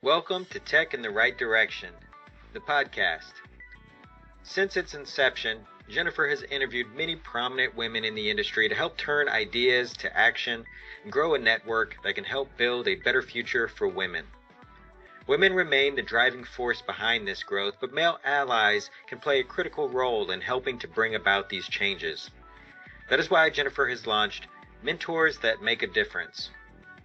Welcome to Tech in the Right Direction, the podcast. Since its inception, Jennifer has interviewed many prominent women in the industry to help turn ideas to action and grow a network that can help build a better future for women. Women remain the driving force behind this growth, but male allies can play a critical role in helping to bring about these changes. That is why Jennifer has launched Mentors That Make a Difference,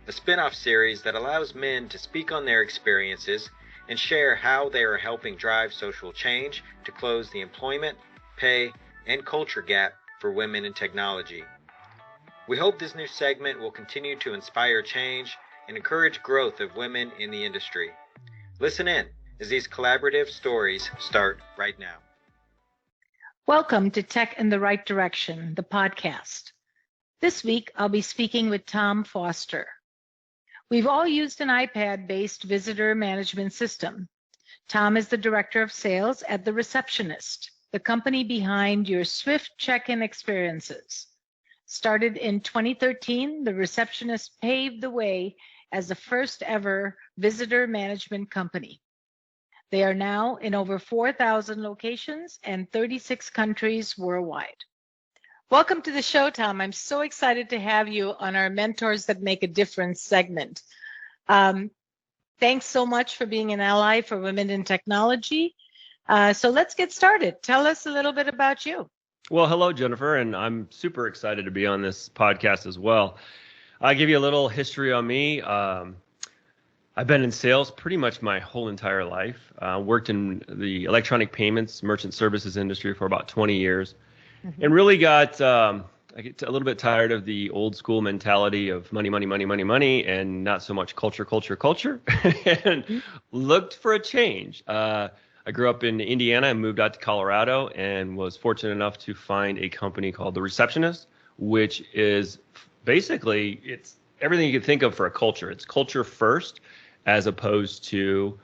a spin-off series that allows men to speak on their experiences and share how they are helping drive social change to close the employment, pay, and culture gap for women in technology. We hope this new segment will continue to inspire change and encourage growth of women in the industry. Listen in as these collaborative stories start right now. Welcome to Tech in the Right Direction, the podcast. This week, I'll be speaking with Tom Foster. We've all used an iPad-based visitor management system. Tom is the Director of Sales at The Receptionist, the company behind your swift check-in experiences. Started in 2013, The Receptionist paved the way as the first ever visitor management company. They are now in over 4,000 locations and 36 countries worldwide. Welcome to the show, Tom. I'm so excited to have you on our Mentors That Make a Difference segment. Thanks so much for being an ally for women in technology. So let's get started. Tell us a little bit about you. Well, hello, Jennifer, and I'm super excited to be on this podcast as well. I'll give you a little history on me. I've been in sales pretty much my whole entire life. Worked in the electronic payments, merchant services industry for about 20 years. And really I get a little bit tired of the old school mentality of money, and not so much culture, and looked for a change. I grew up in Indiana and moved out to Colorado and was fortunate enough to find a company called The Receptionist, which is basically, it's everything you can think of for a culture. It's culture first as opposed to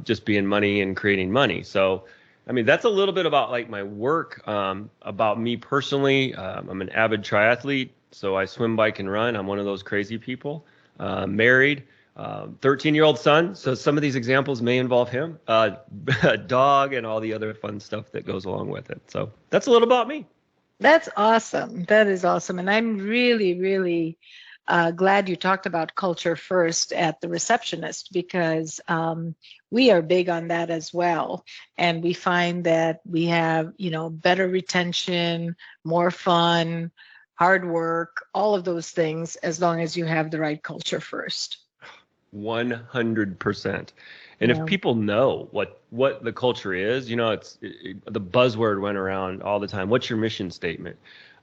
just being money and creating money. So I mean, that's a little bit about like my work, about me personally. I'm an avid triathlete, so I swim, bike, and run. I'm one of those crazy people. Married, 13-year-old son. So some of these examples may involve him, a dog, and all the other fun stuff that goes along with it. So that's a little about me. That's awesome. That is awesome. And I'm really glad you talked about culture first at The Receptionist, because we are big on that as well. And we find that we have, better retention, more fun, hard work, all of those things, as long as you have the right culture first. 100%. And if people know what the culture is, the buzzword went around all the time. What's your mission statement?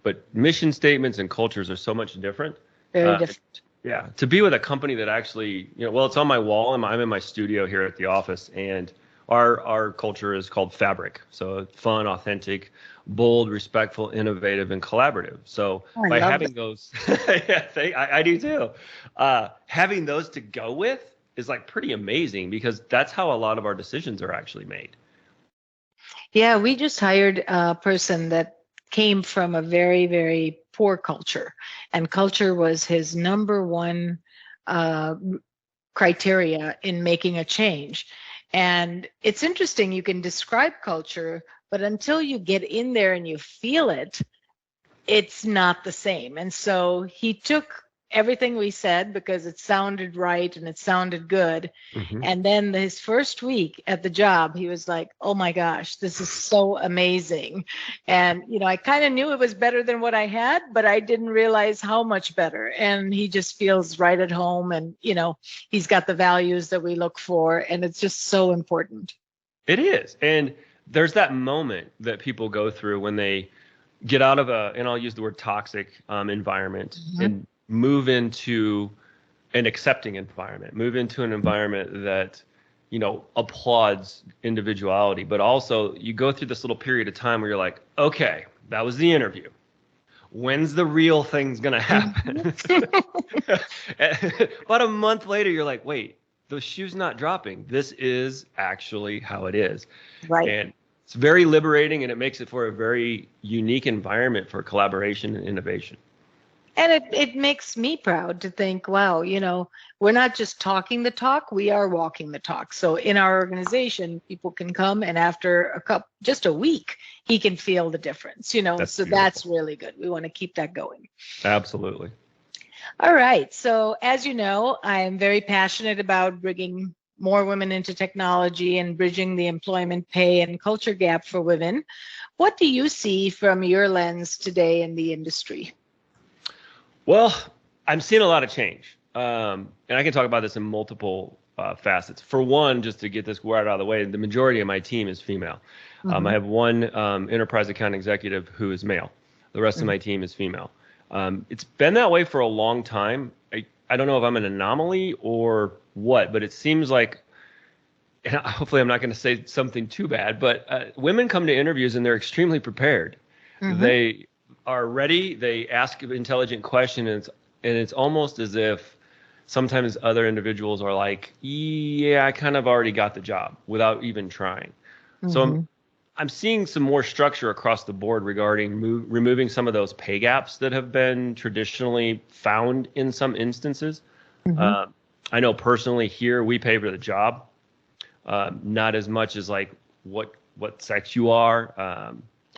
But mission statements and cultures are so much different. Very different. Yeah. To be with a company that actually, it's on my wall. I'm in my studio here at the office, and our culture is called Fabric. So fun, authentic, bold, respectful, innovative, and collaborative. So by having those, I do too. Having those to go with is like pretty amazing, because that's how a lot of our decisions are actually made. Yeah, we just hired a person that came from a very, very poor culture, and culture was his number one criteria in making a change. And it's interesting, you can describe culture, but until you get in there and you feel it, it's not the same. And so he took everything we said because it sounded right and it sounded good. And then his first week at the job, he was like, oh my gosh, this is so amazing. And, I kind of knew it was better than what I had, but I didn't realize how much better. And he just feels right at home, and, he's got the values that we look for, and it's just so important. It is. And there's that moment that people go through when they get out of and I'll use the word toxic environment, and move into an accepting environment, move into an environment that, applauds individuality, but also you go through this little period of time where you're like, okay, that was the interview. When's the real thing's going to happen? About a month later, you're like, wait, the shoe's not dropping. This is actually how it is. Right. And it's very liberating, and it makes it for a very unique environment for collaboration and innovation. And it makes me proud to think, wow, we're not just talking the talk, we are walking the talk. So in our organization, people can come and after just a week, he can feel the difference, That's so beautiful. that's really good. We want to keep that going. Absolutely. All right. So as you know, I am very passionate about bringing more women into technology and bridging the employment pay and culture gap for women. What do you see from your lens today in the industry? Well, I'm seeing a lot of change. And I can talk about this in multiple facets. For one, just to get this word out of the way, the majority of my team is female. I have one enterprise account executive who is male. The rest of my team is female. It's been that way for a long time. I don't know if I'm an anomaly or what, but it seems like, and hopefully I'm not going to say something too bad, but women come to interviews and they're extremely prepared. They are ready. They ask intelligent questions, and it's almost as if sometimes other individuals are like, yeah, I kind of already got the job without even trying. So I'm seeing some more structure across the board regarding removing some of those pay gaps that have been traditionally found in some instances. I know personally here we pay for the job, not as much as like what sex you are.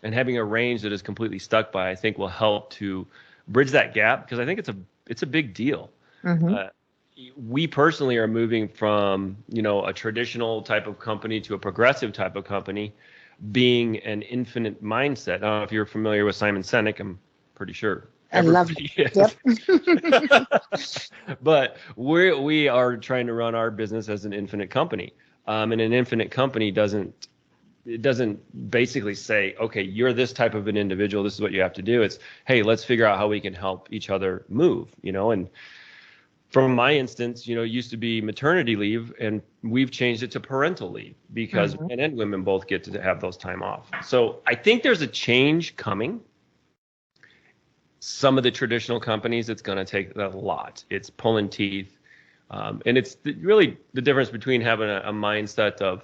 And having a range that is completely stuck by, I think will help to bridge that gap, because I think it's a big deal. We personally are moving from, a traditional type of company to a progressive type of company, being an infinite mindset. I don't know if you're familiar with Simon Sinek. I'm pretty sure everybody is. Yep. But we are trying to run our business as an infinite company. And an infinite company doesn't basically say, okay, you're this type of an individual, this is what you have to do. It's, hey, let's figure out how we can help each other move, and from my instance, it used to be maternity leave, and we've changed it to parental leave because men and women both get to have those time off. So I think there's a change coming. Some of the traditional companies, it's going to take a lot. It's pulling teeth. And it's really the difference between having a mindset of,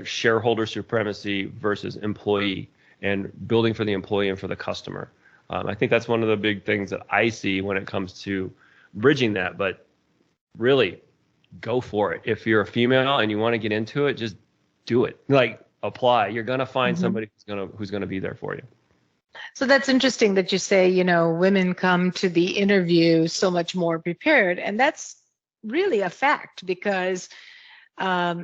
shareholder supremacy versus employee, and building for the employee and for the customer. I think that's one of the big things that I see when it comes to bridging that. But really, go for it. If you're a female and you want to get into it, just do it. Like, apply. You're gonna find somebody who's gonna be there for you. So that's interesting that you say, women come to the interview so much more prepared, and that's really a fact, because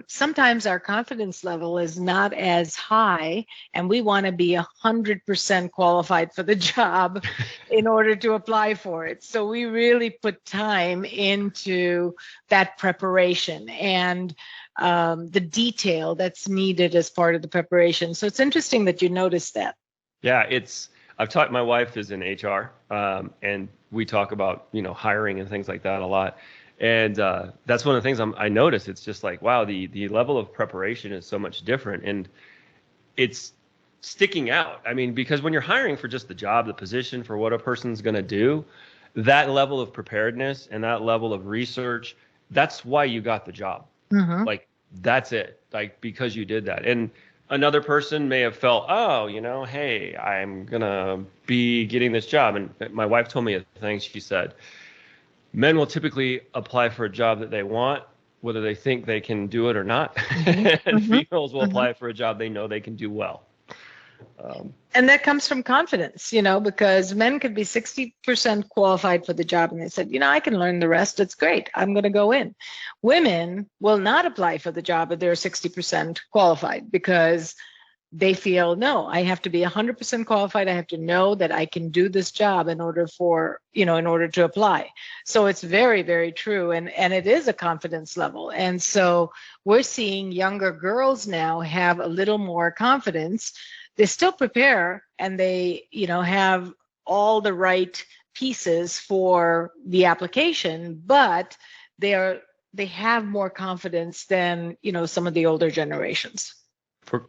sometimes our confidence level is not as high, and we want to be 100% qualified for the job in order to apply for it. So we really put time into that preparation and the detail that's needed as part of the preparation. So it's interesting that you noticed that. Yeah, I've taught, my wife is in HR, and we talk about, hiring and things like that a lot. And that's one of the things I notice. It's just like, wow, the level of preparation is so much different, and it's sticking out. I mean, because when you're hiring for just the job, the position, for what a person's going to do, that level of preparedness and that level of research, that's why you got the job. Like, that's it. Like, because you did that. And another person may have felt, oh, hey, I'm going to be getting this job. And my wife told me a thing. She said, men will typically apply for a job that they want, whether they think they can do it or not. And females will apply for a job they know they can do well. And that comes from confidence, because men could be 60% qualified for the job and they said, I can learn the rest. It's great. I'm going to go in. Women will not apply for the job if they're 60% qualified, because they feel, no, I have to be 100% qualified. I have to know that I can do this job in order to apply. So it's very, very true. And it is a confidence level. And so we're seeing younger girls now have a little more confidence. They still prepare, and they, have all the right pieces for the application, but they have more confidence than, some of the older generations.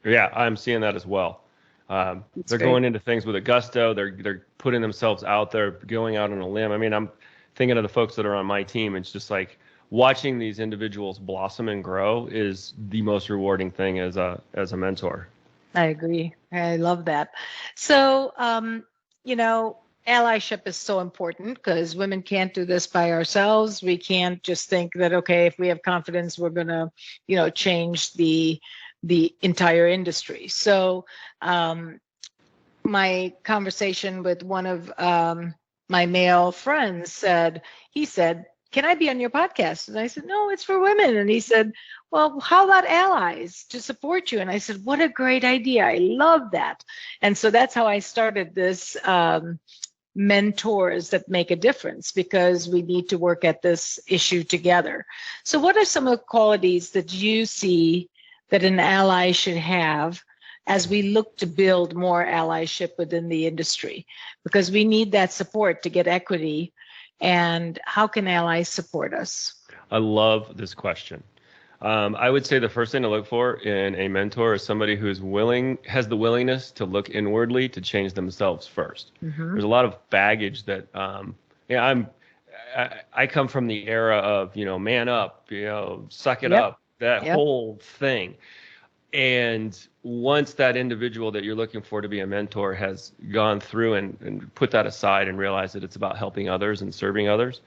I'm seeing that as well. They're going into things with a gusto. They're putting themselves out there, going out on a limb. I mean, I'm thinking of the folks that are on my team. It's just like watching these individuals blossom and grow is the most rewarding thing as a mentor. I agree. I love that. So, allyship is so important because women can't do this by ourselves. We can't just think that, okay, if we have confidence, we're going to, change the entire industry. So my conversation with one of my male friends he said, can I be on your podcast? And I said, no, it's for women. And he said, well, how about allies to support you? And I said, what a great idea. I love that. And so that's how I started this mentors that make a difference, because we need to work at this issue together. So what are some of the qualities that you see that an ally should have as we look to build more allyship within the industry? Because we need that support to get equity. And how can allies support us? I love this question. I would say the first thing to look for in a mentor is somebody who's has the willingness to look inwardly to change themselves first. Mm-hmm. There's a lot of baggage that, I come from the era of, man up, suck it up, that whole thing. And once that individual that you're looking for to be a mentor has gone through and put that aside and realized that it's about helping others and serving others,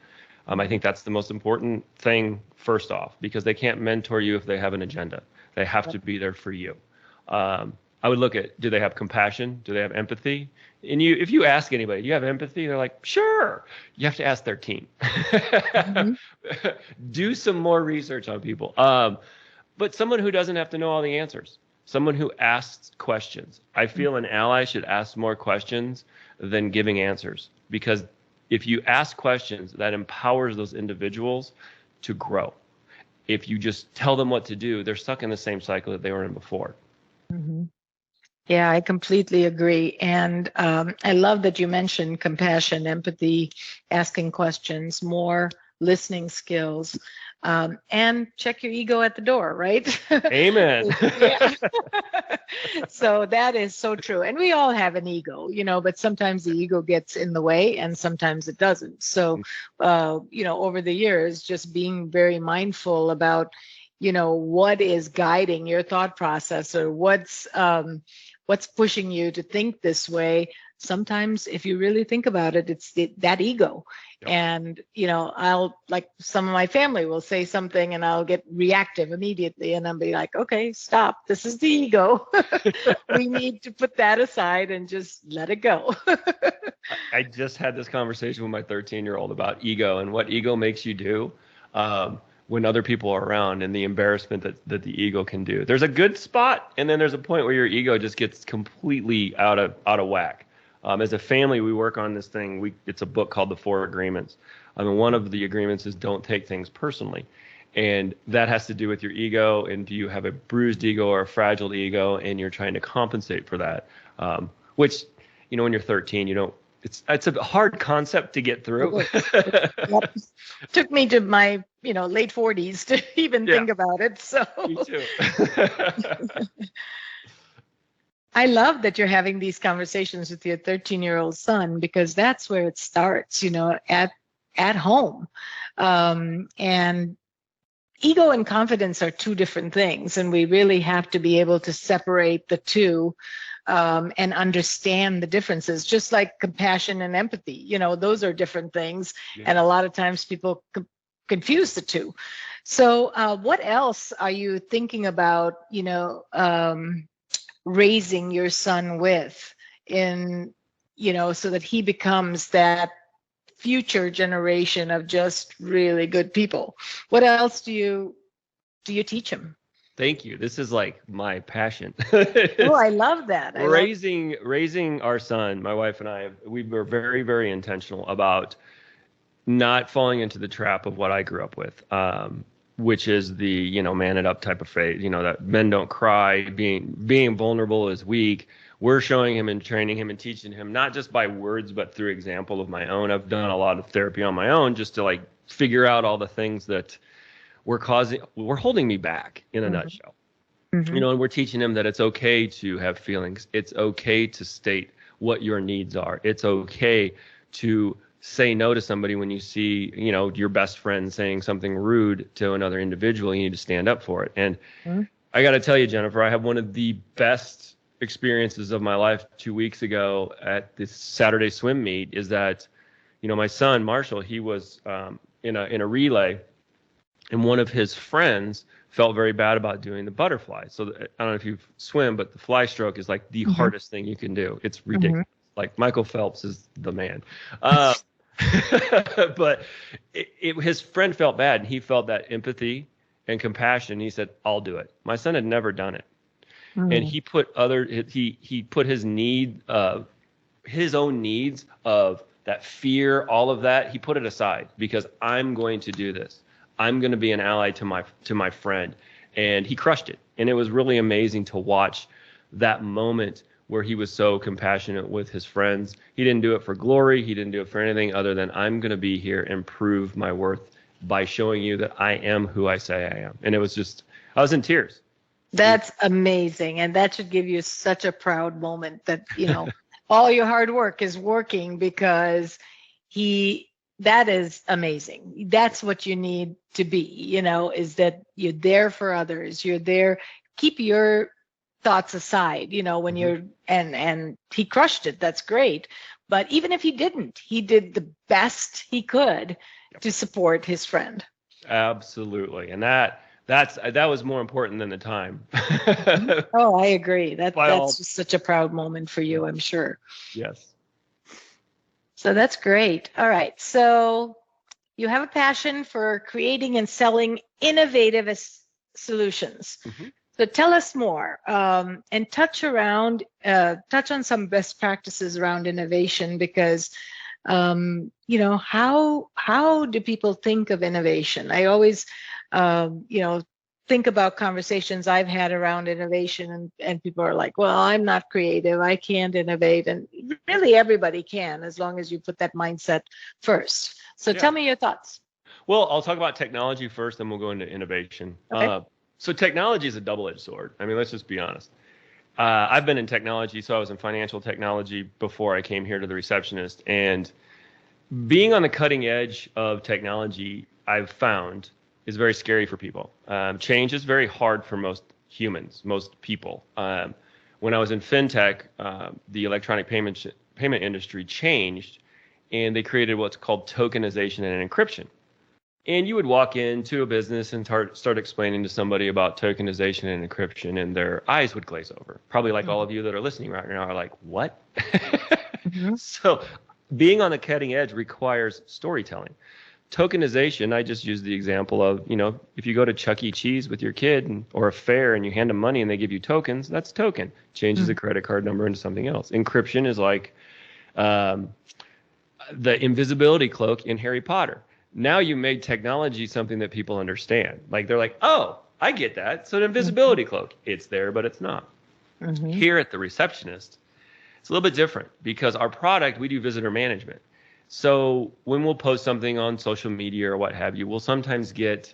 I think that's the most important thing first off, because they can't mentor you if they have an agenda. They have to be there for you. I would look at, do they have compassion? Do they have empathy? And if you ask anybody, do you have empathy? They're like, sure. You have to ask their team. Mm-hmm. Do some more research on people. But someone who doesn't have to know all the answers, someone who asks questions. I feel an ally should ask more questions than giving answers, because if you ask questions, that empowers those individuals to grow. If you just tell them what to do, they're stuck in the same cycle that they were in before. Mm-hmm. Yeah, I completely agree. And I love that you mentioned compassion, empathy, asking questions, more listening skills. And check your ego at the door, right? Amen. So that is so true. And we all have an ego, but sometimes the ego gets in the way and sometimes it doesn't. So, over the years, just being very mindful about, what is guiding your thought process, or what's pushing you to think this way. Sometimes if you really think about it, it's that ego. Yep. And, I'll, like, some of my family will say something and I'll get reactive immediately, and I'll be like, okay, stop. This is the ego. We need to put that aside and just let it go. I just had this conversation with my 13-year-old about ego and what ego makes you do when other people are around, and the embarrassment that the ego can do. There's a good spot, and then there's a point where your ego just gets completely out of whack. As a family, we work on this thing. It's a book called The 4 Agreements. One of the agreements is don't take things personally. And that has to do with your ego. And do you have a bruised ego or a fragile ego? And you're trying to compensate for that, which, when you're 13, it's a hard concept to get through. Yep. Took me to my, late 40s to even think about it. So. Me too. I love that you're having these conversations with your 13-year-old son, because that's where it starts, at home. And ego and confidence are two different things, and we really have to be able to separate the two and understand the differences, just like compassion and empathy. Those are different things, and a lot of times people confuse the two. So what else are you thinking about, raising your son with, so that he becomes that future generation of just really good people? What else do you teach him? Thank you. This is like my passion. Oh, I love that. Raising our son, my wife and I, we were very, very intentional about not falling into the trap of what I grew up with. Which is the, man it up type of phrase, that men don't cry, being vulnerable is weak. We're showing him and training him and teaching him, not just by words, but through example of my own. I've done a lot of therapy on my own just to figure out all the things that were holding me back in a nutshell. Mm-hmm. And we're teaching him that it's okay to have feelings. It's okay to state what your needs are. It's okay to say no to somebody when you see, your best friend saying something rude to another individual. You need to stand up for it. And I got to tell you, Jennifer, I have one of the best experiences of my life 2 weeks ago at this Saturday swim meet is that, my son Marshall, he was in a relay, and one of his friends felt very bad about doing the butterfly. So I don't know if you swim, but the fly stroke is like the hardest thing you can do. It's ridiculous. Like Michael Phelps is the man. But his friend felt bad, and he felt that empathy and compassion. He said, "I'll do it." My son had never done it, and he put he put his his own needs of that fear, all of that. He put it aside because I'm going to do this. I'm going to be an ally to my friend, and he crushed it. And it was really amazing to watch that moment where he was so compassionate with his friends. He didn't do it for glory. He didn't do it for anything other than I'm going to be here and prove my worth by showing you that I am who I say I am. And it was just, I was in tears. That's amazing. And that should give you such a proud moment that, all your hard work is working because that is amazing. That's what you need to be, is that you're there for others. You're there. Keep your thoughts aside, when you're, and he crushed it. That's great. But even if he didn't, he did the best he could to support his friend. Absolutely. And that was more important than the time. Oh, I agree. That's just such a proud moment for you, I'm sure. Yes. So that's great. All right. So you have a passion for creating and selling innovative solutions. So tell us more and touch on some best practices around innovation, because how do people think of innovation? I always think about conversations I've had around innovation, and people are like, well, I'm not creative, I can't innovate. And really everybody can, as long as you put that mindset first. So tell me your thoughts. Well, I'll talk about technology first, then we'll go into innovation. Okay. So technology is a double-edged sword. I mean, let's just be honest. I've been in technology, so I was in financial technology before I came here to the Receptionist. And being on the cutting edge of technology, I've found, is very scary for people. Change is very hard for most humans, most people. When I was in fintech, the electronic payment industry changed, and they created what's called tokenization and encryption. And you would walk into a business and start explaining to somebody about tokenization and encryption, and their eyes would glaze over. Probably like all of you that are listening right now are like, what? So being on the cutting edge requires storytelling. Tokenization, I just used the example of, if you go to Chuck E. Cheese with your kid or a fair and you hand them money and they give you tokens, that's token. Changes a credit card number into something else. Encryption is like the invisibility cloak in Harry Potter. Now you made technology something that people understand. Like they're like, oh, I get that. So an invisibility cloak, it's there, but it's not. Here at the Receptionist, it's a little bit different because our product, we do visitor management. So when we'll post something on social media or what have you, we'll sometimes get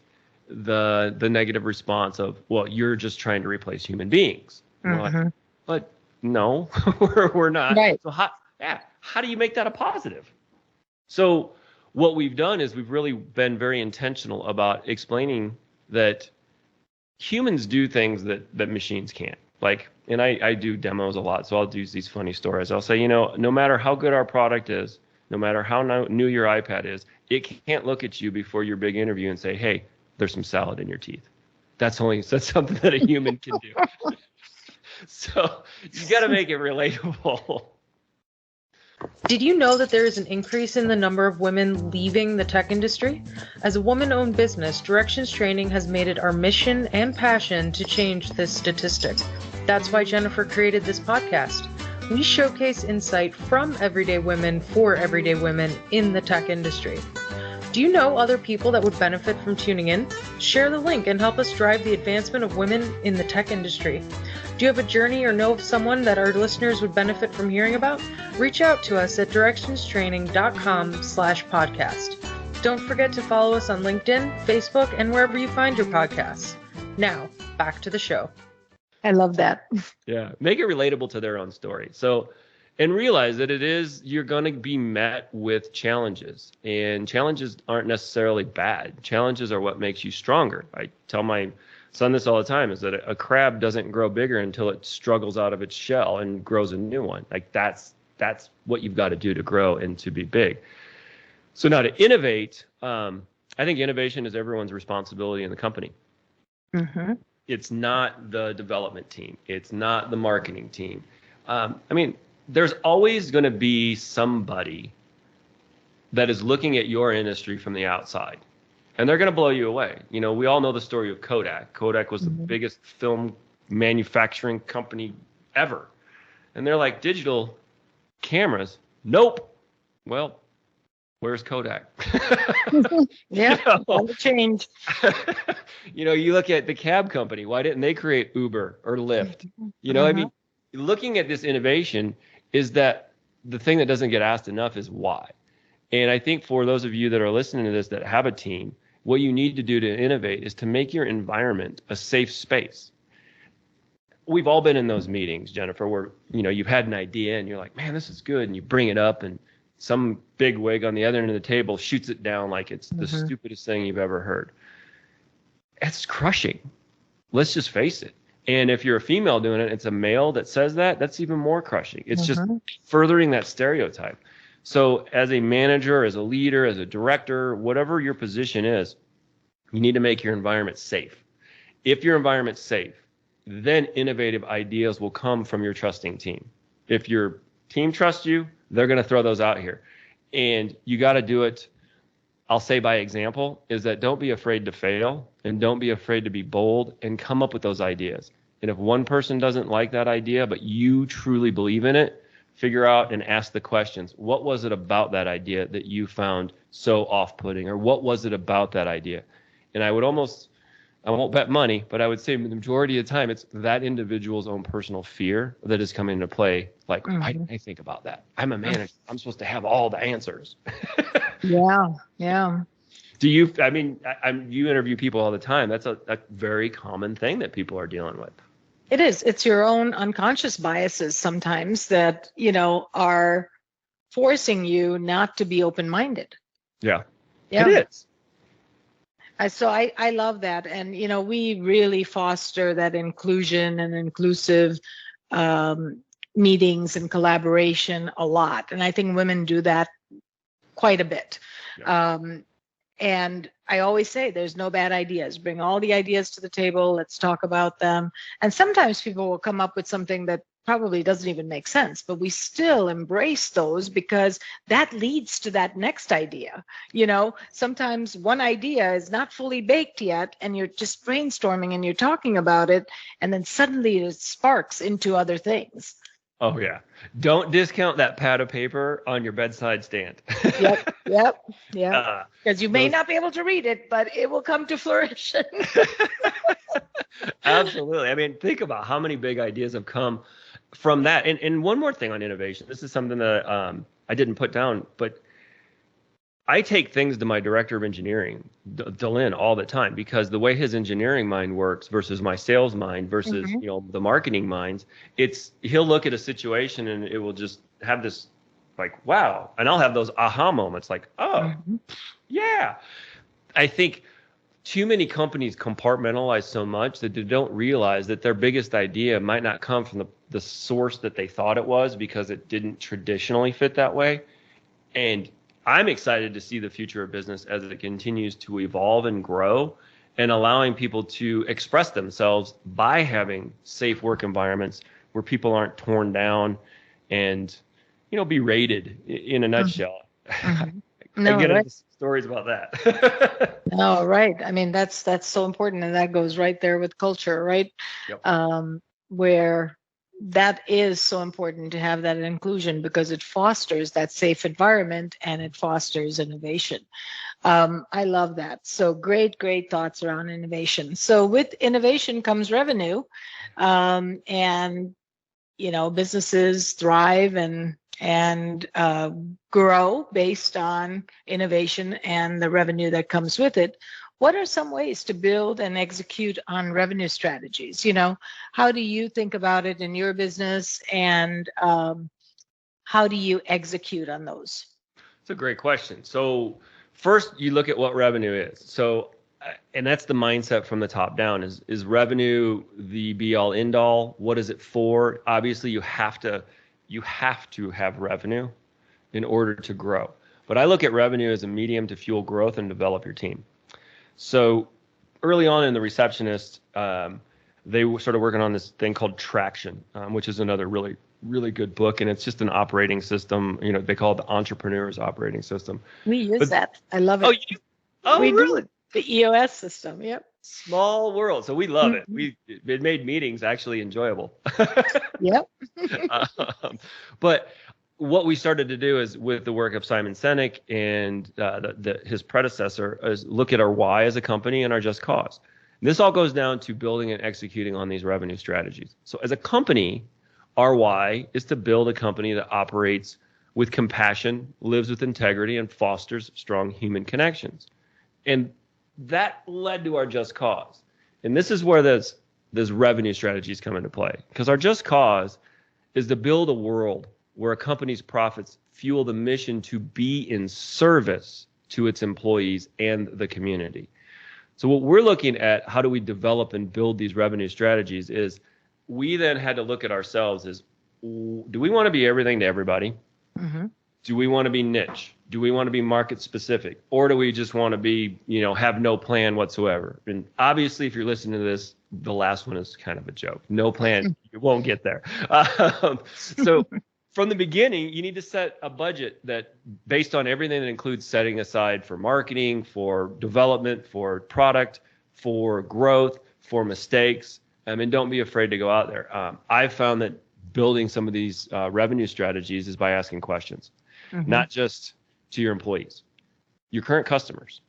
the negative response of, well, you're just trying to replace human beings. Like, but no, we're not. Right. So how do you make that a positive? So what we've done is we've really been very intentional about explaining that humans do things that machines can't. Like, and I do demos a lot, so I'll use these funny stories. I'll say, no matter how good our product is, no matter how new your iPad is, it can't look at you before your big interview and say, hey, there's some salad in your teeth. That's something that a human can do. So you got to make it relatable. Did you know that there is an increase in the number of women leaving the tech industry? As a woman-owned business, Directions Training has made it our mission and passion to change this statistic. That's why Jennifer created this podcast. We showcase insight from everyday women for everyday women in the tech industry. Do you know other people that would benefit from tuning in? Share the link and help us drive the advancement of women in the tech industry. Do you have a journey or know of someone that our listeners would benefit from hearing about? Reach out to us at directionstraining.com/podcast. Don't forget to follow us on LinkedIn, Facebook, and wherever you find your podcasts. Now, back to the show. I love that. Yeah, make it relatable to their own story. So, and realize that you're going to be met with challenges, and challenges aren't necessarily bad. Challenges are what makes you stronger. I tell my son this all the time, is that a crab doesn't grow bigger until it struggles out of its shell and grows a new one. Like that's what you've got to do to grow and to be big. So now to innovate, I think innovation is everyone's responsibility in the company. Mm-hmm. It's not the development team. It's not the marketing team. I mean, there's always going to be somebody that is looking at your industry from the outside, and they're going to blow you away. You know, we all know the story of Kodak. Kodak was the biggest film manufacturing company ever. And they're like, digital cameras? Nope. Well, where's Kodak? Yeah, You know? change. You know, you look at the cab company. Why didn't they create Uber or Lyft? You know, I mean, looking at this innovation is that the thing that doesn't get asked enough is why. And I think for those of you that are listening to this that have a team, what you need to do to innovate is to make your environment a safe space. We've all been in those meetings, Jennifer, where, you know, you've had an idea and you're like, man, this is good. And you bring it up and some big wig on the other end of the table shoots it down like it's the stupidest thing you've ever heard. It's crushing. Let's just face it. And if you're a female doing it, it's a male that says that, that's even more crushing. It's just furthering that stereotype. So as a manager, as a leader, as a director, whatever your position is, you need to make your environment safe. If your environment's safe, then innovative ideas will come from your trusting team. If your team trusts you, they're going to throw those out here. And you got to do it, I'll say by example, is that don't be afraid to fail and don't be afraid to be bold and come up with those ideas. And if one person doesn't like that idea, but you truly believe in it, figure out and ask the questions. What was it about that idea that you found so off-putting? Or what was it about that idea? And I won't bet money, but I would say the majority of the time, it's that individual's own personal fear that is coming into play. Like, why didn't I think about that? I'm a manager. I'm supposed to have all the answers. Yeah. Do you, I mean, you interview people all the time. That's a very common thing that people are dealing with. It is. It's your own unconscious biases sometimes that, you know, are forcing you not to be open-minded. Yeah. It is. So I love that. And, you know, we really foster that inclusion and inclusive meetings and collaboration a lot. And I think women do that quite a bit. Yeah. And I always say there's no bad ideas. Bring all the ideas to the table. Let's talk about them. And sometimes people will come up with something that probably doesn't even make sense, but we still embrace those because that leads to that next idea. You know, sometimes one idea is not fully baked yet and you're just brainstorming and you're talking about it, and then suddenly it sparks into other things. Oh, yeah. Don't discount that pad of paper on your bedside stand. Yep. Because you may not be able to read it, but it will come to fruition. Absolutely. I mean, think about how many big ideas have come from that. And one more thing on innovation. This is something that I didn't put down, but I take things to my director of engineering, Delin, all the time, because the way his engineering mind works versus my sales mind versus you know, the marketing minds, he'll look at a situation and it will just have this like, wow. And I'll have those aha moments like, oh, yeah. I think too many companies compartmentalize so much that they don't realize that their biggest idea might not come from the source that they thought it was because it didn't traditionally fit that way. And I'm excited to see the future of business as it continues to evolve and grow, and allowing people to express themselves by having safe work environments where people aren't torn down and, you know, berated in a nutshell. No, I get right. into stories about that. No, right. I mean, that's so important, and that goes right there with culture, right? Yep. Where that is so important to have that inclusion because it fosters that safe environment and it fosters innovation. I love that. So great thoughts around innovation. So with innovation comes revenue, and you know, businesses thrive and grow based on innovation and the revenue that comes with it. What are some ways to build and execute on revenue strategies? You know, how do you think about it in your business, and how do you execute on those? It's a great question. So first, you look at what revenue is. So and that's the mindset from the top down. Is revenue the be all end all? What is it for? Obviously, you have to have revenue in order to grow. But I look at revenue as a medium to fuel growth and develop your team. So early on in the Receptionist, they started working on this thing called Traction, which is another really, really good book. And it's just an operating system. You know, they call it the entrepreneur's operating system. We use that. I love it. Oh, we really? Do. The EOS system. Yep. Small world. So we love it. It made meetings actually enjoyable. Yep. But what we started to do is with the work of Simon Sinek and his predecessor is look at our why as a company and our just cause. And this all goes down to building and executing on these revenue strategies. So as a company, our why is to build a company that operates with compassion, lives with integrity, and fosters strong human connections. And that led to our just cause. And this is where those revenue strategies come into play. Because our just cause is to build a world where a company's profits fuel the mission to be in service to its employees and the community. So what we're looking at, how do we develop and build these revenue strategies, is we then had to look at ourselves as, do we want to be everything to everybody? Mm-hmm. Do we want to be niche? Do we want to be market specific? Or do we just want to be, have no plan whatsoever? And obviously, if you're listening to this, the last one is kind of a joke. No plan, you won't get there. So from the beginning, you need to set a budget that based on everything that includes setting aside for marketing, for development, for product, for growth, for mistakes. And don't be afraid to go out there. I've found that building some of these revenue strategies is by asking questions, not just to your employees, your current customers.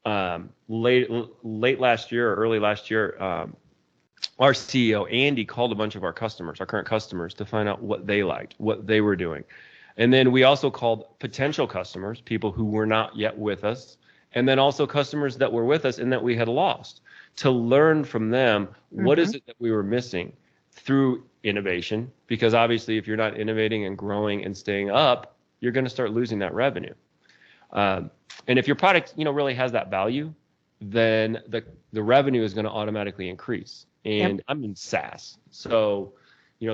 Late last year or early last year, our CEO, Andy, called a bunch of our current customers, to find out what they liked, what they were doing. And then we also called potential customers, people who were not yet with us, and then also customers that were with us and that we had lost, to learn from them what is it that we were missing through innovation. Because obviously, if you're not innovating and growing and staying up, you're going to start losing that revenue. And if your product, really has that value, then the revenue is going to automatically increase. And I'm in SaaS, so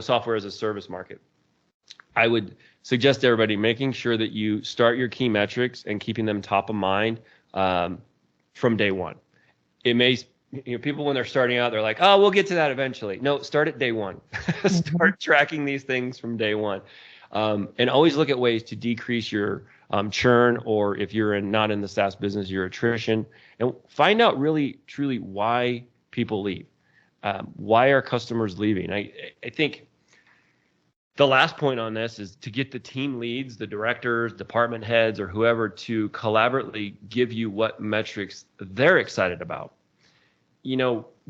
software as a service market. I would suggest to everybody making sure that you start your key metrics and keeping them top of mind from day one. It may, people when they're starting out, they're like, oh, we'll get to that eventually. No, start at day one. Start tracking these things from day one, and always look at ways to decrease your churn, or if you're not in the SaaS business, your attrition, and find out really, truly why people leave. Why are customers leaving? I think the last point on this is to get the team leads, the directors, department heads, or whoever to collaboratively give you what metrics they're excited about.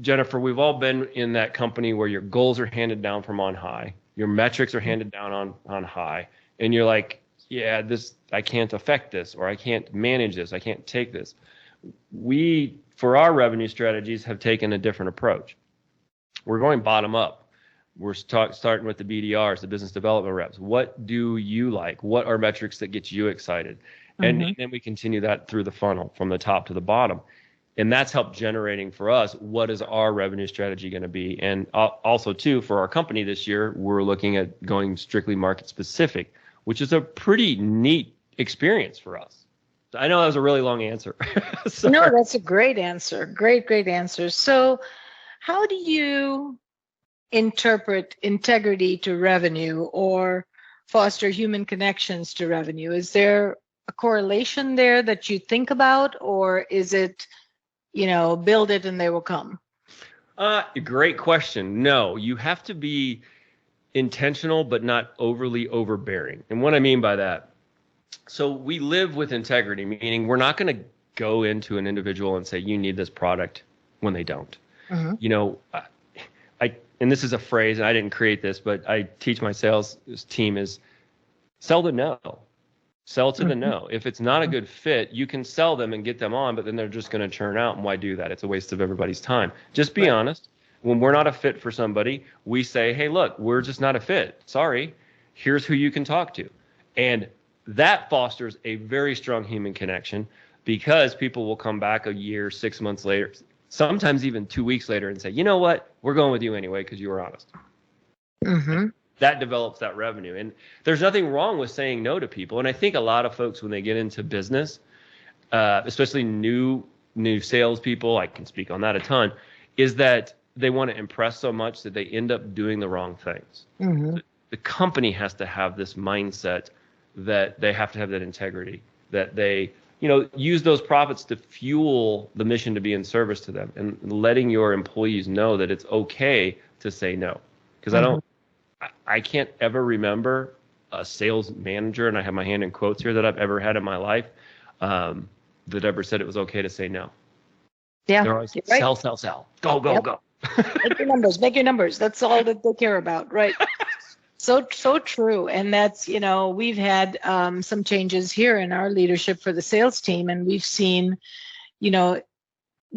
Jennifer, we've all been in that company where your goals are handed down from on high, your metrics are handed down on high, and you're like, yeah, I can't affect this, or I can't manage this, I can't take this. We, for our revenue strategies, have taken a different approach. We're going bottom up. We're starting with the BDRs, the business development reps. What do you like? What are metrics that get you excited? And then we continue that through the funnel from the top to the bottom. And that's helped generating for us, what is our revenue strategy going to be? And also, too, for our company this year, we're looking at going strictly market specific, which is a pretty neat experience for us. I know that was a really long answer. No, that's a great answer. Great answer. So how do you interpret integrity to revenue or foster human connections to revenue? Is there a correlation there that you think about, or is it, build it and they will come? Great question. No, you have to be intentional, but not overly overbearing. And what I mean by that, so we live with integrity, meaning we're not going to go into an individual and say, you need this product when they don't. And this is a phrase, and I didn't create this, but I teach my sales team is sell the no. Sell to the no. If it's not a good fit, you can sell them and get them on, but then they're just going to churn out. And why do that? It's a waste of everybody's time. Just be honest. When we're not a fit for somebody, we say, hey, look, we're just not a fit. Sorry. Here's who you can talk to. And that fosters a very strong human connection. because people will come back a year, 6 months later, sometimes even 2 weeks later and say, you know what, we're going with you anyway because you were honest. Mm-hmm. That develops that revenue. And there's nothing wrong with saying no to people. And I think a lot of folks, when they get into business, especially new salespeople, I can speak on that a ton, is that they want to impress so much that they end up doing the wrong things. Mm-hmm. The company has to have this mindset that they have to have that integrity, that they, use those profits to fuel the mission to be in service to them, and letting your employees know that it's okay to say no. Because I can't ever remember a sales manager, and I have my hand in quotes here, that I've ever had in my life that ever said it was okay to say no. Yeah. They're always Right. Sell. Go. Make your numbers. That's all that they care about. Right. So true. And that's, we've had some changes here in our leadership for the sales team, and we've seen,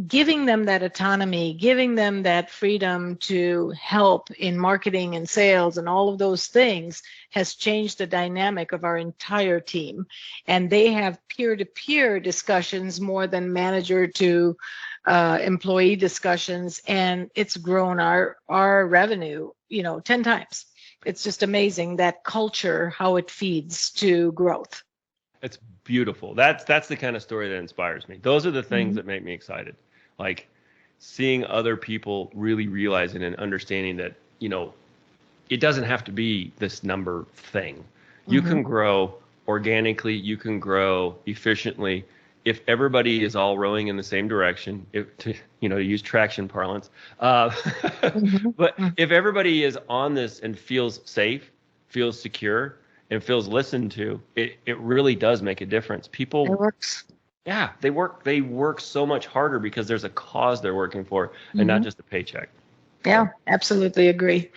giving them that autonomy, giving them that freedom to help in marketing and sales and all of those things has changed the dynamic of our entire team. And they have peer-to-peer discussions more than manager to employee discussions. And it's grown our revenue, 10 times. It's just amazing, that culture, how it feeds to growth. It's beautiful. That's the kind of story that inspires me. Those are the things that make me excited. Like seeing other people really realizing and understanding that, it doesn't have to be this number thing. You can grow organically, you can grow efficiently if everybody is all rowing in the same direction, to use traction parlance. But if everybody is on this and feels safe, feels secure, and feels listened to, it really does make a difference. People, It works. yeah, they work so much harder because there's a cause they're working for and not just a paycheck. Yeah, absolutely agree.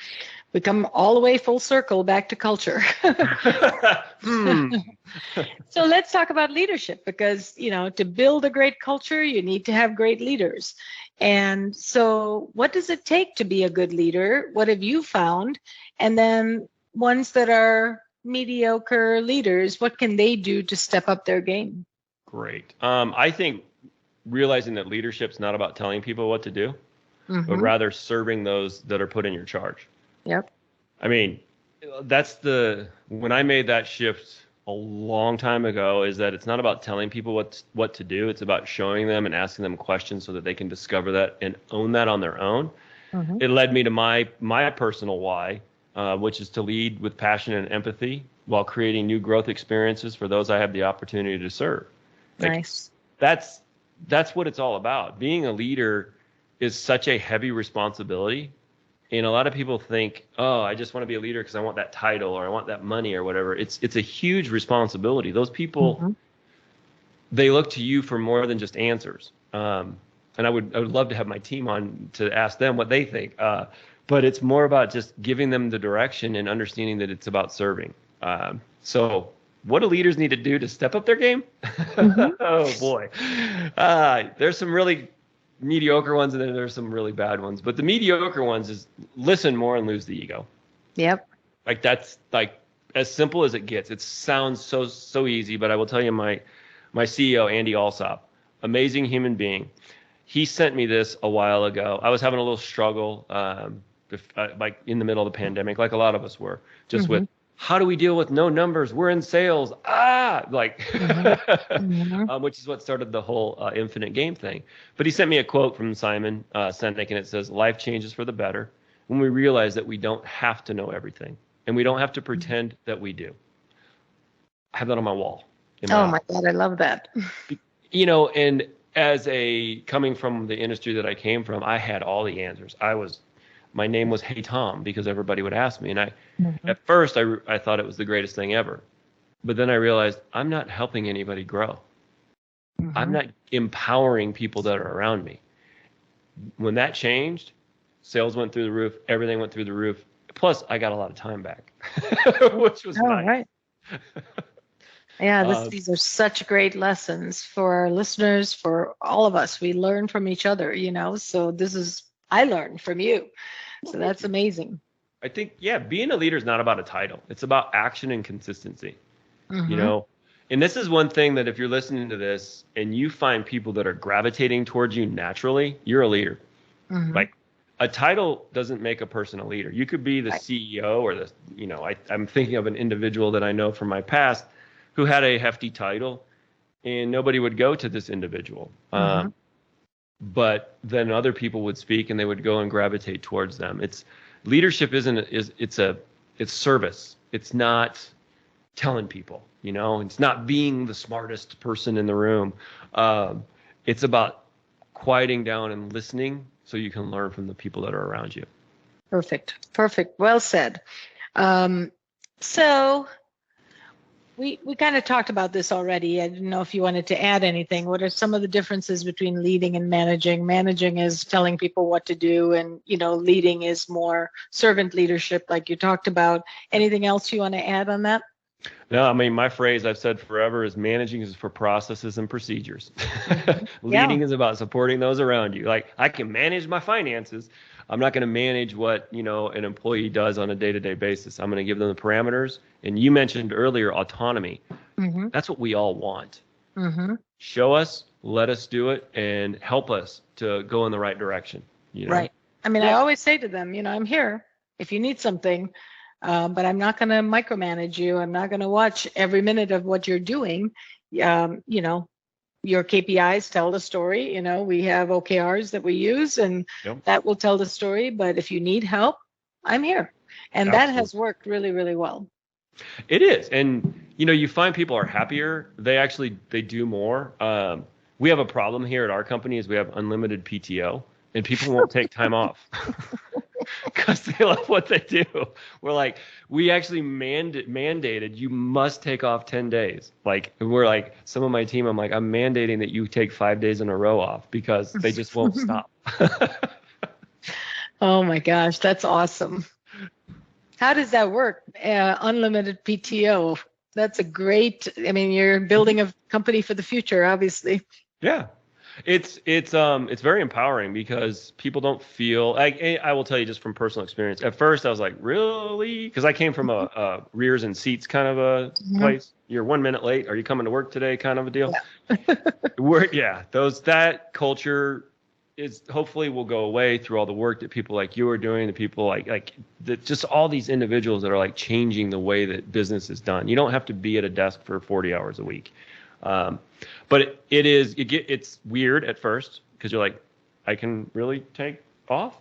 We come all the way full circle back to culture. So let's talk about leadership, because, to build a great culture, you need to have great leaders. And so what does it take to be a good leader? What have you found? And then ones that are mediocre leaders, what can they do to step up their game? Great. I think realizing that leadership's not about telling people what to do, but rather serving those that are put in your charge. Yep. I mean, when I made that shift a long time ago, is that it's not about telling people what to do. It's about showing them and asking them questions so that they can discover that and own that on their own. It led me to my personal why, which is to lead with passion and empathy while creating new growth experiences for those I have the opportunity to serve. Nice. That's what it's all about. Being a leader is such a heavy responsibility. And a lot of people think, oh, I just want to be a leader because I want that title or I want that money or whatever. It's a huge responsibility. Those people, they look to you for more than just answers. And I would love to have my team on to ask them what they think. But it's more about just giving them the direction and understanding that it's about serving. So what do leaders need to do to step up their game? Oh, boy. There's some really mediocre ones, and then there's some really bad ones. But the mediocre ones is listen more and lose the ego. Yep. Like that's like as simple as it gets. It sounds so easy, but I will tell you, my CEO, Andy Alsop, amazing human being. He sent me this a while ago. I was having a little struggle, like in the middle of the pandemic, like a lot of us were, just with how do we deal with no numbers? We're in sales. Which is what started the whole infinite game thing. But he sent me a quote from Simon Sinek, and it says, life changes for the better when we realize that we don't have to know everything, and we don't have to pretend that we do. I have that on my wall. My God, I love that. And coming from the industry that I came from, I had all the answers. My name was Hey Tom because everybody would ask me. And at first I thought it was the greatest thing ever. But then I realized I'm not helping anybody grow. I'm not empowering people that are around me. When that changed, sales went through the roof. Everything went through the roof. Plus, I got a lot of time back, which was nice. Right. Yeah, these are such great lessons for our listeners, for all of us. We learn from each other, so I learned from you. So that's amazing. I think, being a leader is not about a title. It's about action and consistency. And this is one thing that if you're listening to this and you find people that are gravitating towards you naturally, you're a leader. Like a title doesn't make a person a leader. You could be the CEO or I'm thinking of an individual that I know from my past who had a hefty title and nobody would go to this individual. But then other people would speak and they would go and gravitate towards them. Leadership it's service. It's not telling people, it's not being the smartest person in the room. It's about quieting down and listening so you can learn from the people that are around you. Perfect. Well said. So we kind of talked about this already. I didn't know if you wanted to add anything. What are some of the differences between leading and managing? Managing is telling people what to do, and leading is more servant leadership, like you talked about. Anything else you want to add on that? No, I mean, my phrase I've said forever is managing is for processes and procedures. Leading is about supporting those around you. Like, I can manage my finances. I'm not going to manage what, an employee does on a day-to-day basis. I'm going to give them the parameters. And you mentioned earlier autonomy. That's what we all want. Show us, let us do it, and help us to go in the right direction. Right. I mean, I always say to them, I'm here if you need something. But I'm not going to micromanage you. I'm not going to watch every minute of what you're doing. Your KPIs tell the story. We have OKRs that we use, and that will tell the story. But if you need help, I'm here. And that has worked really, really well. It is. And, you find people are happier. They do more. We have a problem here at our company is we have unlimited PTO, and people won't take time off. Because they love what they do. We're like, we actually mandated you must take off 10 days. Like, we're like, some of my team, I'm mandating that you take 5 days in a row off because they just won't stop. Oh my gosh, that's awesome. How does that work? Unlimited PTO. That's a great, you're building a company for the future, obviously. Yeah. It's very empowering because people don't feel I will tell you just from personal experience. At first I was like, really? Because I came from a rears and seats kind of a place. You're 1 minute late. Are you coming to work today? Kind of a deal. That culture is hopefully will go away through all the work that people like you are doing, the people just all these individuals that are like changing the way that business is done. You don't have to be at a desk for 40 hours a week. But it's weird at first because you're like, I can really take off.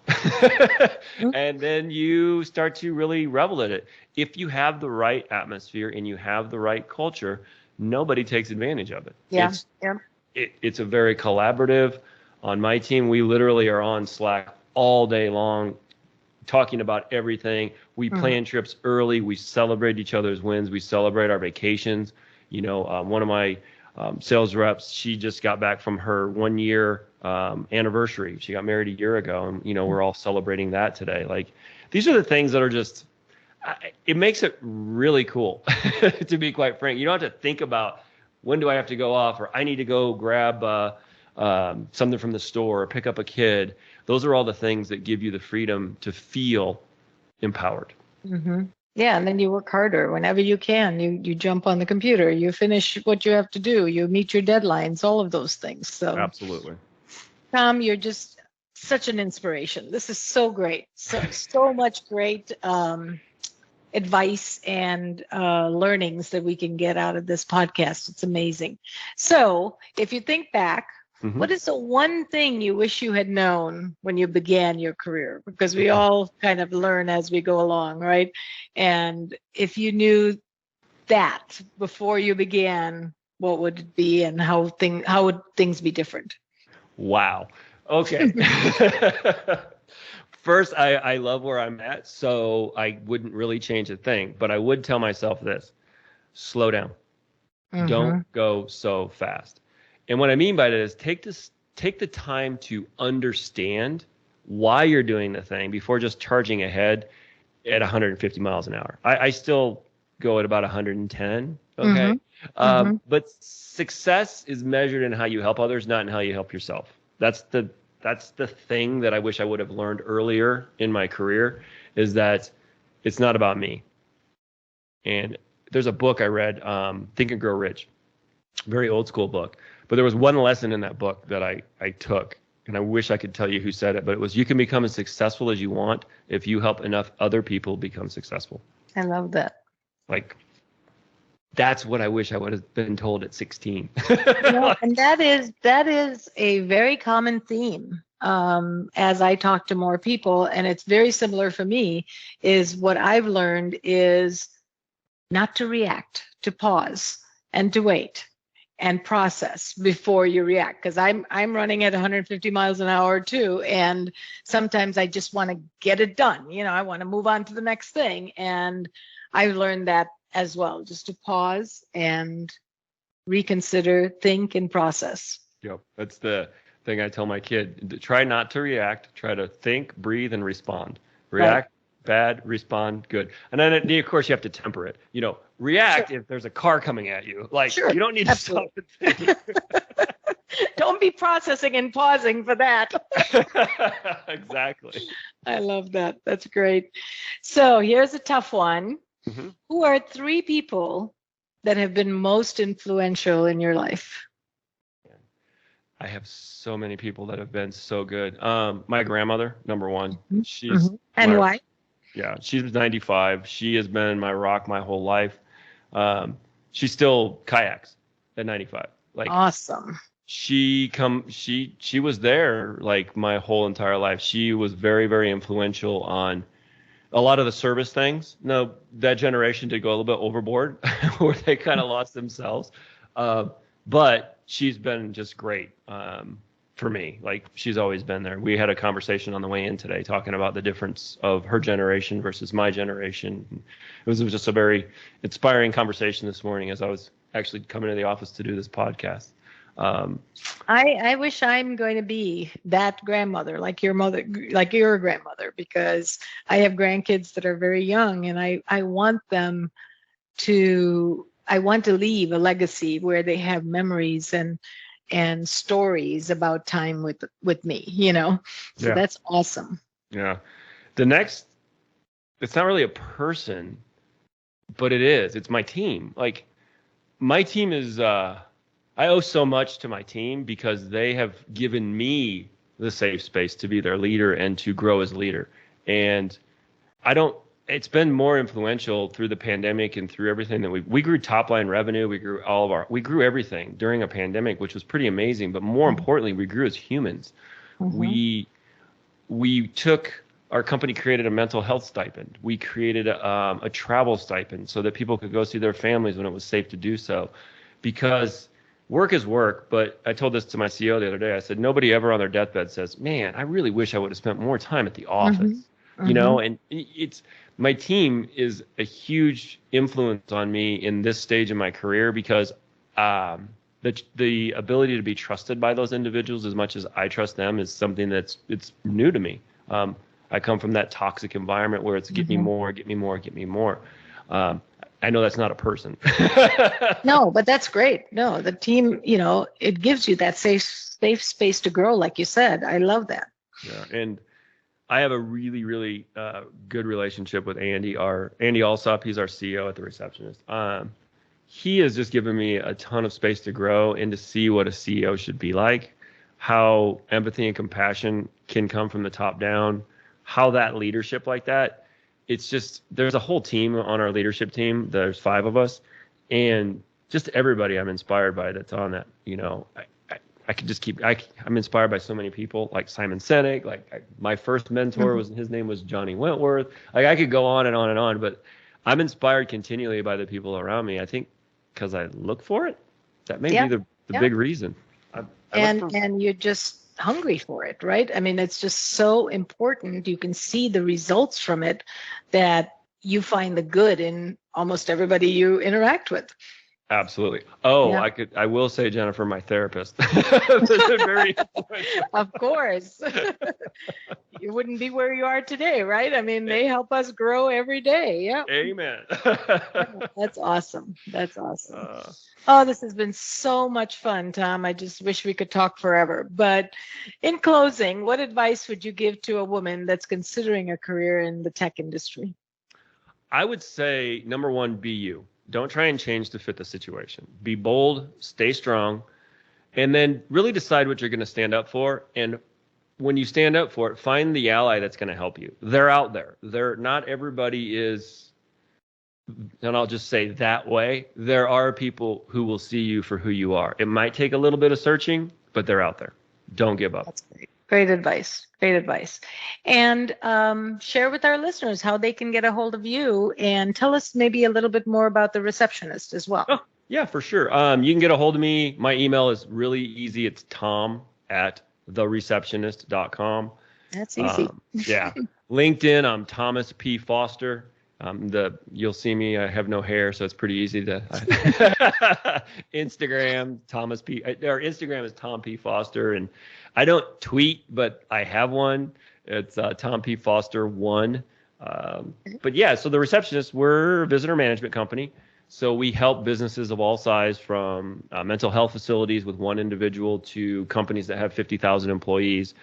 And then you start to really revel in it. If you have the right atmosphere and you have the right culture, nobody takes advantage of it. It's a very collaborative. On my team, we literally are on Slack all day long, talking about everything. We plan trips early. We celebrate each other's wins. We celebrate our vacations. One of my sales reps, she just got back from her 1 year anniversary. She got married a year ago, and we're all celebrating that today. Like, these are the things that are just, it makes it really cool. To be quite frank, you don't have to think about when do I have to go off, or I need to go grab something from the store or pick up a kid. Those are all the things that give you the freedom to feel empowered. Yeah, and then you work harder whenever you can. You jump on the computer, you finish what you have to do, you meet your deadlines, all of those things. So absolutely. Tom, you're just such an inspiration. This is so great. So much great advice and learnings that we can get out of this podcast. It's amazing. So if you think back, what is the one thing you wish you had known when you began your career? Because we all kind of learn as we go along, right? And if you knew that before you began, what would it be, and how would things be different? Wow. Okay. First, I love where I'm at, so I wouldn't really change a thing. But I would tell myself this: slow down. Don't go so fast. And what I mean by that is take the time to understand why you're doing the thing before just charging ahead at 150 miles an hour. I still go at about 110. Okay. But success is measured in how you help others, not in how you help yourself. That's the thing that I wish I would have learned earlier in my career, is that it's not about me. And there's a book I read, Think and Grow Rich. very old school book. But there was one lesson in that book that I took, and I wish I could tell you who said it, but it was, you can become as successful as you want if you help enough other people become successful. I love that. Like, that's what I wish I would have been told at 16. And that is a very common theme. As I talk to more people, and it's very similar for me, is what I've learned is not to react, to pause and to wait and process before you react. Because I'm running at 150 miles an hour too, and sometimes I just want to get it done. I want to move on to the next thing, and I've learned that as well, just to pause and reconsider, think, and process. Yep, that's the thing I tell my kid. Try not to react. Try to think, breathe, and respond. React, bad, respond, good. And then, of course, you have to temper it. React if there's a car coming at you. Like, you don't need to stop and think. Don't be processing and pausing for that. Exactly. I love that. That's great. So here's a tough one. Mm-hmm. Who are 3 people that have been most influential in your life? I have so many people that have been so good. My grandmother, number one. Mm-hmm. She's and why? Yeah, she's 95. She has been my rock my whole life. She still kayaks at 95. Like, awesome. She was there like my whole entire life. She was very, very influential on a lot of the service things. No, that generation did go a little bit overboard where they kind of lost themselves. But she's been just great for me. Like, she's always been there. We had a conversation on the way in today talking about the difference of her generation versus my generation. It was just a very inspiring conversation this morning as I was actually coming to the office to do this podcast. I wish I'm going to be that grandmother, like your mother, like your grandmother, because I have grandkids that are very young, and I want them to, I want to leave a legacy where they have memories and stories about time with me, So that's awesome. Yeah. The next, it's not really a person, but it's my team. Like, my team is, I owe so much to my team because they have given me the safe space to be their leader and to grow as leader. And it's been more influential through the pandemic and through everything that we grew top line revenue. We grew everything during a pandemic, which was pretty amazing. But more importantly, we grew as humans. Mm-hmm. Our company created a mental health stipend. We created a travel stipend so that people could go see their families when it was safe to do so. Because work is work, but I told this to my CEO the other day. I said, nobody ever on their deathbed says, man, I really wish I would have spent more time at the office. Mm-hmm. And my team is a huge influence on me in this stage of my career because the ability to be trusted by those individuals as much as I trust them is something it's new to me. I come from that toxic environment where it's get me more, get me more, get me more. I know that's not a person. No, but that's great. No, the team, it gives you that safe space to grow, like you said. I love that. Yeah, and I have a really, really good relationship with Andy. Andy Alsop, he's our CEO at the Receptionist. He has just given me a ton of space to grow and to see what a CEO should be like, how empathy and compassion can come from the top down, how that leadership like that. It's just, there's a whole team on our leadership team. There's 5 of us, and just everybody I'm inspired by that's on that. I could just I'm inspired by so many people, like Simon Sinek. My first mentor his name was Johnny Wentworth. Like, I could go on and on and on, but I'm inspired continually by the people around me. I think because I look for it. That may be the big reason. And you're just hungry for it, right? I mean, it's just so important. You can see the results from it, that you find the good in almost everybody you interact with. Absolutely. Oh, yeah. I will say, Jennifer, my therapist. Very of course. You wouldn't be where you are today, right? I mean, they help us grow every day. Yeah. Amen. That's awesome. That's awesome. This has been so much fun, Tom. I just wish we could talk forever. But in closing, what advice would you give to a woman that's considering a career in the tech industry? I would say, number one, be you. Don't try and change to fit the situation. Be bold, stay strong, and then really decide what you're going to stand up for. And when you stand up for it, find the ally that's going to help you. They're out there. Not everybody is, and I'll just say that way. There are people who will see you for who you are. It might take a little bit of searching, but they're out there. Don't give up. That's great. Great advice. Great advice. And share with our listeners how they can get a hold of you, and tell us maybe a little bit more about the Receptionist as well. Oh, yeah, for sure. You can get a hold of me. My email is really easy. It's tom@thereceptionist.com. That's easy. Yeah. LinkedIn, I'm Thomas P. Foster. You'll see me. I have no hair, so it's pretty easy to. Instagram, Instagram is Tom P. Foster, and I don't tweet, but I have one. It's Tom P. Foster 1. But yeah, so the Receptionist, we're a visitor management company. So we help businesses of all size, from mental health facilities with one individual to companies that have 50,000 employees,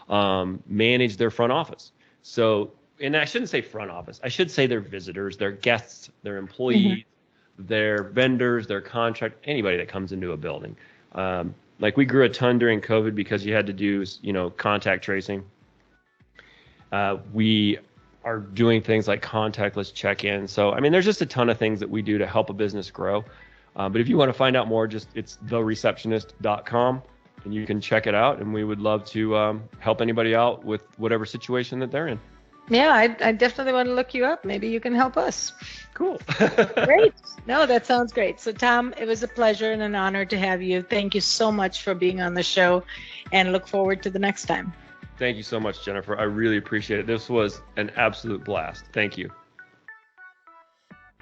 manage their front office. So, and I shouldn't say front office. I should say their visitors, their guests, their employees, their vendors, their anybody that comes into a building. Like we grew a ton during COVID because you had to do, contact tracing. We are doing things like contactless check-in. So, there's just a ton of things that we do to help a business grow. But if you want to find out more, it's thereceptionist.com, and you can check it out. And we would love to help anybody out with whatever situation that they're in. Yeah, I definitely want to look you up. Maybe you can help us. Cool. Great. No, that sounds great. So, Tom, it was a pleasure and an honor to have you. Thank you so much for being on the show, and look forward to the next time. Thank you so much, Jennifer. I really appreciate it. This was an absolute blast. Thank you.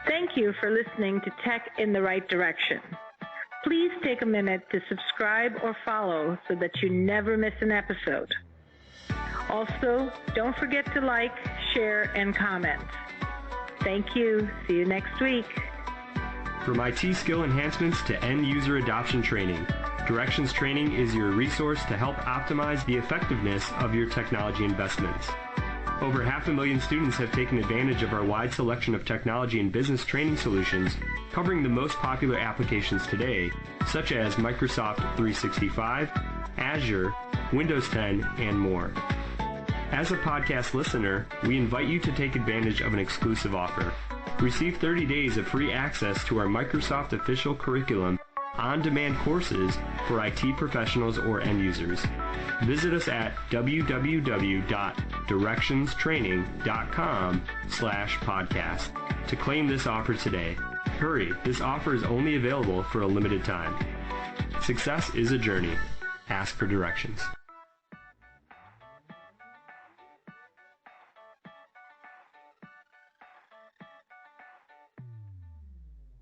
Thank you for listening to Tech in the Right Direction. Please take a minute to subscribe or follow so that you never miss an episode. Also, don't forget to like, share, and comment. Thank you. See you next week. From IT skill enhancements to end-user adoption training, Directions Training is your resource to help optimize the effectiveness of your technology investments. Over 500,000 students have taken advantage of our wide selection of technology and business training solutions, covering the most popular applications today, such as Microsoft 365, Azure, Windows 10, and more. As a podcast listener, we invite you to take advantage of an exclusive offer. Receive 30 days of free access to our Microsoft official curriculum, on-demand courses for IT professionals or end users. Visit us at www.directionstraining.com/podcast to claim this offer today. Hurry, this offer is only available for a limited time. Success is a journey. Ask for directions.